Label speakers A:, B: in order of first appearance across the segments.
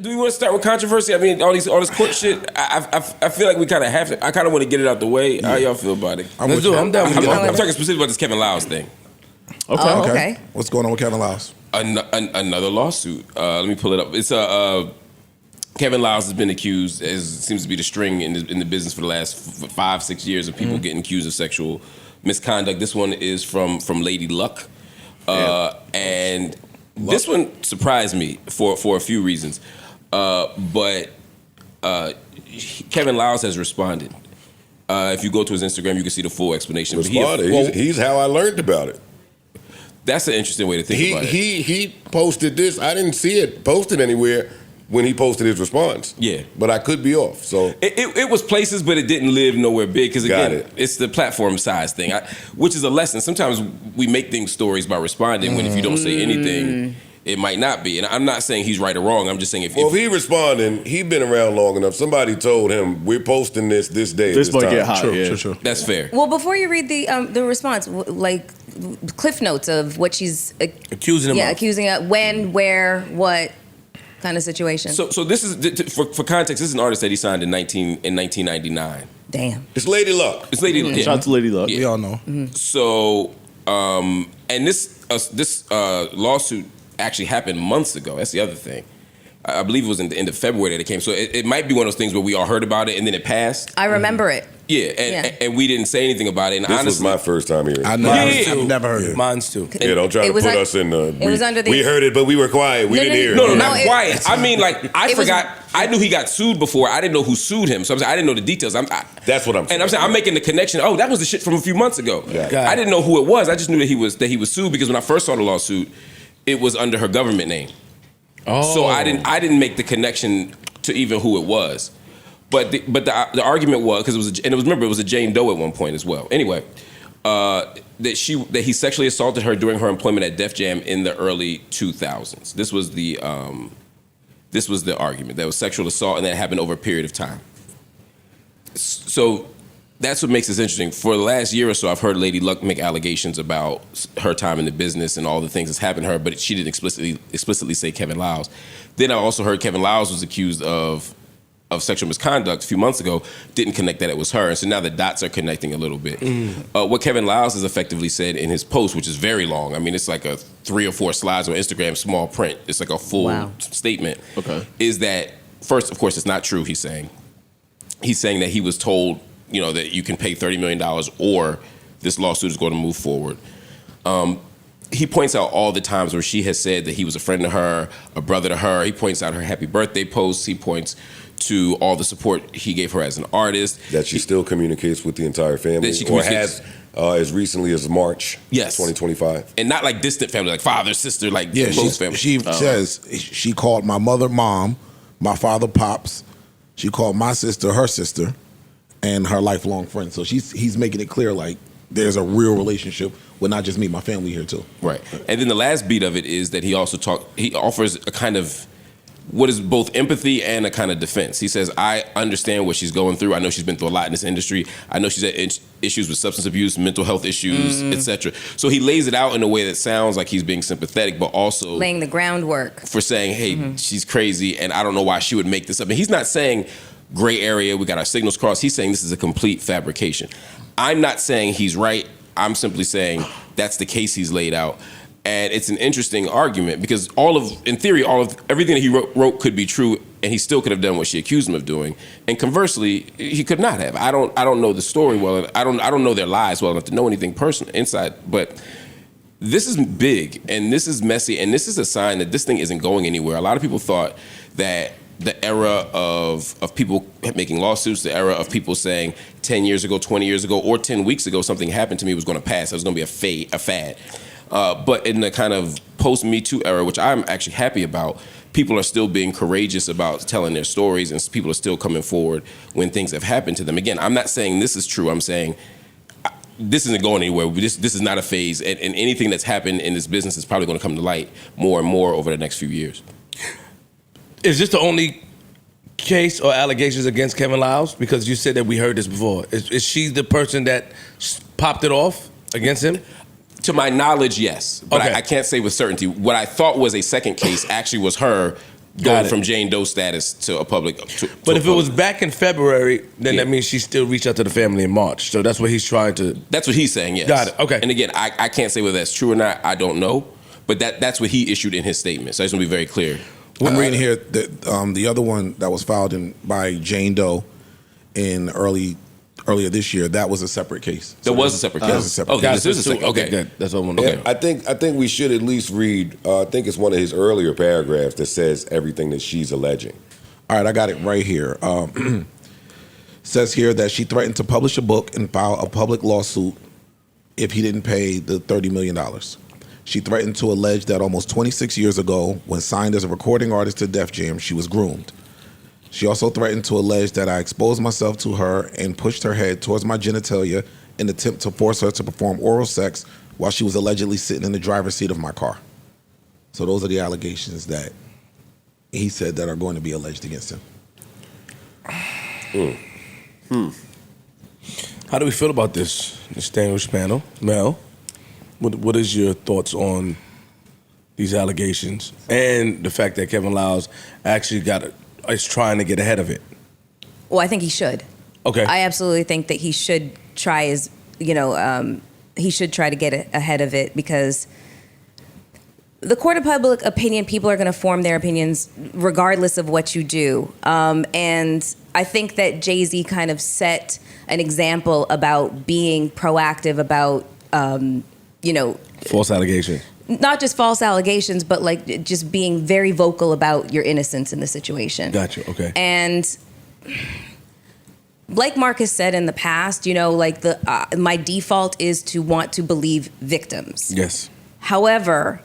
A: Do we want to start with controversy? I mean, all this court shit. I feel like we kind of have to. I kind of want to get it out the way. How y'all feel about it?
B: Let's do it. I'm down with it.
A: I'm talking specifically about this Kevin Liles thing.
C: Okay.
B: What's going on with Kevin Liles?
A: Another lawsuit. Let me pull it up. It's Kevin Liles has been accused, as seems to be the string in the business for the last 5-6 years of people getting accused of sexual misconduct. This one is from Lady Luck, and this one surprised me for a few reasons. But Kevin Liles has responded. If you go to his Instagram, you can see the full explanation.
D: Responded. He's how I learned about it.
A: That's an interesting way to think about it.
D: He posted this. I didn't see it posted anywhere when he posted his response.
A: Yeah.
D: But I could be off. So
A: it was places, but it didn't live nowhere big. Because again, it's the platform size thing, which is a lesson. Sometimes we make things stories by responding when if you don't say anything, it might not be. And I'm not saying he's right or wrong. I'm just saying if
D: he responding, he been around long enough. Somebody told him, we're posting this day. This
E: might
D: time.
E: get hot.
A: True. That's fair.
C: Well, before you read the response, like cliff notes of what she's
B: accusing him of.
C: Accusing of when, where, what kind of situation.
A: So this is for context. This is an artist that he signed in 1999.
C: Damn.
D: It's Lady Luck.
A: It's Lady Luck.
E: Shout out to Lady Luck.
A: Yeah.
B: We all know.
A: So and this lawsuit actually happened months ago. That's the other thing. I believe it was in the end of February that it came. So it might be one of those things where we all heard about it and then it passed.
C: I remember it.
A: Yeah, and we didn't say anything about it. And
D: This
A: honestly,
D: was my first time hearing it.
B: I've never heard it.
F: Mine's too.
D: Yeah, don't try to put us in the...
C: It was under the...
D: We heard it, but we were quiet. We didn't hear it.
A: No, not quiet. I mean, like, I
C: It was-
A: forgot. I knew he got sued before. I didn't know who sued him. So I'm saying I didn't know the details.
D: That's what I'm saying.
A: And I'm saying I'm making the connection. Oh, that was the shit from a few months ago.
D: Yeah.
A: I didn't know who it was. I just knew that he was sued because when I first saw the lawsuit, it was under her government name.
B: Oh.
A: So I didn't make the connection to even who it was. But the argument was because it was a Jane Doe at one point as well. Anyway, that he sexually assaulted her during her employment at Def Jam in the early 2000s. This was the argument. That was sexual assault and that happened over a period of time. So that's what makes this interesting. For the last year or so, I've heard Lady Luck make allegations about her time in the business and all the things that's happened to her, but she didn't explicitly say Kevin Liles. Then I also heard Kevin Liles was accused of sexual misconduct a few months ago, didn't connect that it was her. And so now the dots are connecting a little bit. What Kevin Liles has effectively said in his post, which is very long, I mean, it's like a 3 or 4 slides on Instagram, small print. It's like a full statement.
E: Okay.
A: Is that, first, of course, it's not true, he's saying. He's saying that he was told, that you can pay $30 million or this lawsuit is going to move forward. He points out all the times where she has said that he was a friend to her, a brother to her. He points out her happy birthday posts. He points to all the support he gave her as an artist.
D: That she still communicates with the entire family, or has as recently as March 2025.
A: And not like distant family, like father, sister, like close family.
B: She says she called my mother mom, my father pops. She called my sister her sister, and her lifelong friend. So he's making it clear like there's a real relationship with not just me, my family here too.
A: Right. And then the last beat of it is that he offers a kind of what is both empathy and a kind of defense. He says, I understand what she's going through. I know she's been through a lot in this industry. I know she's had issues with substance abuse, mental health issues, etc. So he lays it out in a way that sounds like he's being sympathetic, but also
C: laying the groundwork
A: for saying, hey, she's crazy and I don't know why she would make this up. And he's not saying gray area, we got our signals crossed. He's saying this is a complete fabrication. I'm not saying he's right. I'm simply saying that's the case he's laid out. And it's an interesting argument because in theory, everything that he wrote could be true, and he still could have done what she accused him of doing. And conversely, he could not have. I don't know the story well. I don't know their lives well enough to know anything personal inside. But this is big, and this is messy, and this is a sign that this thing isn't going anywhere. A lot of people thought that the era of people making lawsuits, the era of people saying 10 years ago, 20 years ago, or 10 weeks ago, something happened to me was going to pass. It was going to be a fad. But in the kind of post-Me Too era, which I'm actually happy about, people are still being courageous about telling their stories, and people are still coming forward when things have happened to them. Again, I'm not saying this is true. I'm saying this isn't going anywhere. This is not a phase, and anything that's happened in this business is probably going to come to light more and more over the next few years.
F: Is this the only case or allegations against Kevin Liles? Because you said that we heard this before. Is she the person that popped it off against him?
A: To my knowledge, yes. But
F: Okay.
A: I can't say with certainty. What I thought was a second case actually was her going from Jane Doe status to a public.
F: But if it was back in February, then that means she still reached out to the family in March. So that's what he's trying to.
A: That's what he's saying. Yes.
F: Got it. Okay.
A: And again, I can't say whether that's true or not. I don't know. But that's what he issued in his statement. So I just want to be very clear.
B: I'm reading here that the other one that was filed by Jane Doe in earlier this year, that was a separate case.
A: There was a separate case.
B: Was a separate
A: okay,
B: case.
A: this is a second. Okay,
F: good. That's what I want to
D: Yeah, I think we should at least read. I think it's one of his earlier paragraphs that says everything that she's alleging.
B: All right, I got it right here. Says here that she threatened to publish a book and file a public lawsuit if he didn't pay the $30 million. She threatened to allege that almost 26 years ago, when signed as a recording artist to Def Jam, she was groomed. She also threatened to allege that I exposed myself to her and pushed her head towards my genitalia in an attempt to force her to perform oral sex while she was allegedly sitting in the driver's seat of my car. So those are the allegations that he said that are going to be alleged against him.
F: How do we feel about this distinguished panel? Mel, what is your thoughts on these allegations and the fact that Kevin Liles actually is trying to get ahead of it?
C: Well, I think he should.
F: Okay.
C: I absolutely think that he should try he should try to get ahead of it, because the court of public opinion, people are going to form their opinions regardless of what you do. And I think that Jay-Z kind of set an example about being proactive about,
F: false allegations.
C: Not just false allegations, but like just being very vocal about your innocence in the situation.
F: Gotcha. Okay.
C: And like Marcus said in the past, my default is to want to believe victims.
F: Yes.
C: However,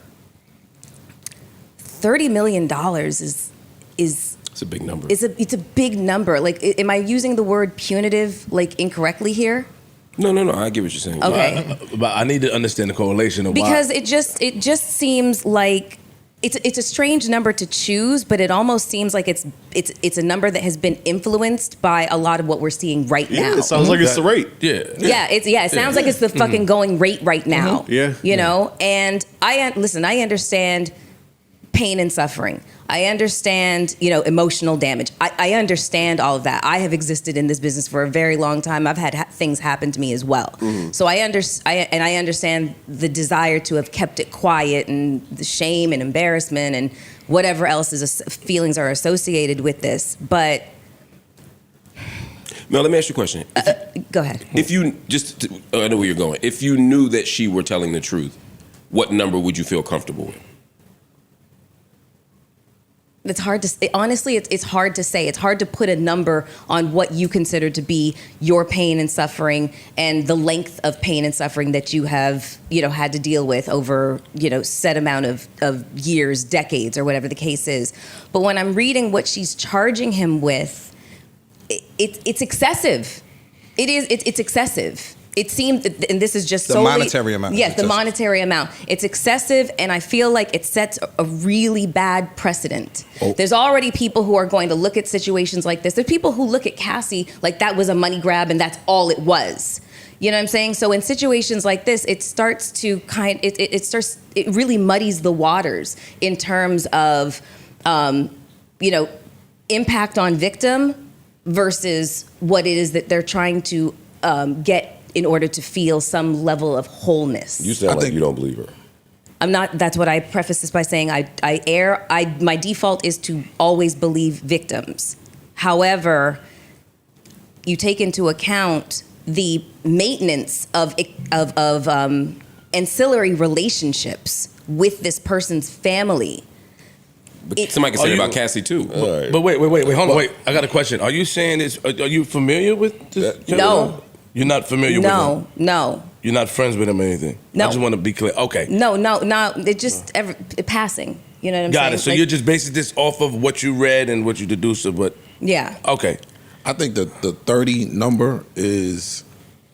C: $30 million is
A: it's a big number.
C: It's a big number. Like, am I using the word punitive incorrectly here?
A: No. I get what you're saying.
C: Okay.
F: But I need to understand the correlation of
C: because
F: why.
C: it just seems like it's a strange number to choose, but it almost seems like it's a number that has been influenced by a lot of what we're seeing right now.
E: It sounds like it's the rate.
C: It sounds like it's the fucking going rate right now. And I understand pain and suffering. I understand, emotional damage. I understand all of that. I have existed in this business for a very long time. I've had things happen to me as well. Mm-hmm. So I understand the desire to have kept it quiet and the shame and embarrassment and whatever else feelings are associated with this. But
A: Mel, let me ask you a question.
C: Go ahead.
A: I know where you're going. If you knew that she were telling the truth, what number would you feel comfortable with?
C: It's hard to honestly. It's hard to say. It's hard to put a number on what you consider to be your pain and suffering, and the length of pain and suffering that you have, had to deal with over, set amount of years, decades, or whatever the case is. But when I'm reading what she's charging him with, it's excessive. It's excessive. It seems, and this is just
E: the
C: solely
E: monetary amount.
C: Yes, the monetary amount. It's excessive, and I feel like it sets a really bad precedent. Oh. There's already people who are going to look at situations like this. There's people who look at Cassie like that was a money grab and that's all it was. You know what I'm saying? So in situations like this, it starts to it really muddies the waters in terms of, impact on victim versus what it is that they're trying to get in order to feel some level of wholeness.
D: You sound like you don't believe her.
C: I'm not. That's what I preface this by saying. My default is to always believe victims. However, you take into account the maintenance of ancillary relationships with this person's family.
A: But somebody can say about Cassie too.
F: But wait, hold on, wait. I got a question. Are you saying this? Are you familiar with this?
C: No.
F: You're not familiar with him?
C: No.
F: You're not friends with him or anything?
C: No.
F: I just want to be clear. Okay.
C: No. It just passing. You know what I'm saying?
F: Got it. So you're just basing this off of what you read and what you deduced of what?
C: Yeah.
F: Okay.
B: I think the 30 number is,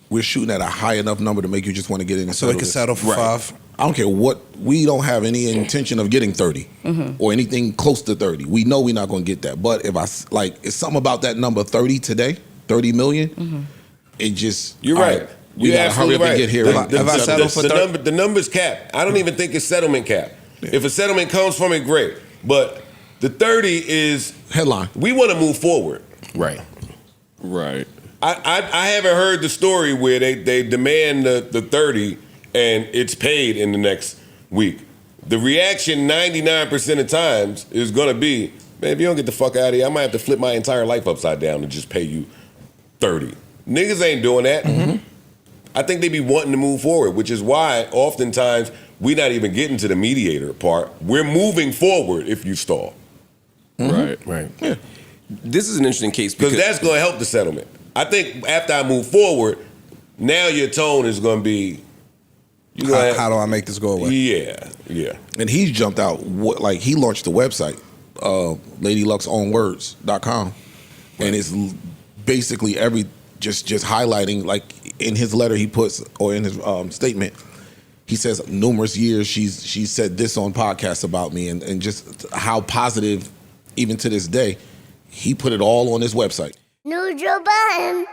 B: we're shooting at a high enough number to make you just want to get in and
E: so they can settle for 5.
B: I don't care what, we don't have any intention of getting 30 or anything close to 30. We know we're not going to get that. But if it's something about that number 30 today, 30 million, it just,
D: you're right.
B: We gotta hurry up and get here.
D: The number's capped. I don't even think it's settlement cap. Yeah. If a settlement comes from it, great. But The 30 is
B: headline.
D: We want to move forward.
A: Right.
E: Right.
D: I haven't heard the story where they demand the 30 and it's paid in the next week. The reaction 99% of times is going to be, man, if you don't get the fuck out of here, I might have to flip my entire life upside down and just pay you 30. Niggas ain't doing that. Mm-hmm. I think they be wanting to move forward, which is why oftentimes we not even getting to the mediator part. We're moving forward if you stall.
A: Mm-hmm. Right. Yeah. This is an interesting case
D: because that's going to help the settlement. I think after I move forward, now your tone is going to be.
E: How do I make this go away?
D: Yeah.
B: And he's jumped out. Like he launched the website, LadyLuxOwnWords.com, and it's basically just highlighting, like in his letter he puts, or in his statement, he says numerous years she said this on podcasts about me, and just how positive, even to this day, he put it all on his website.
G: New Joe Budden.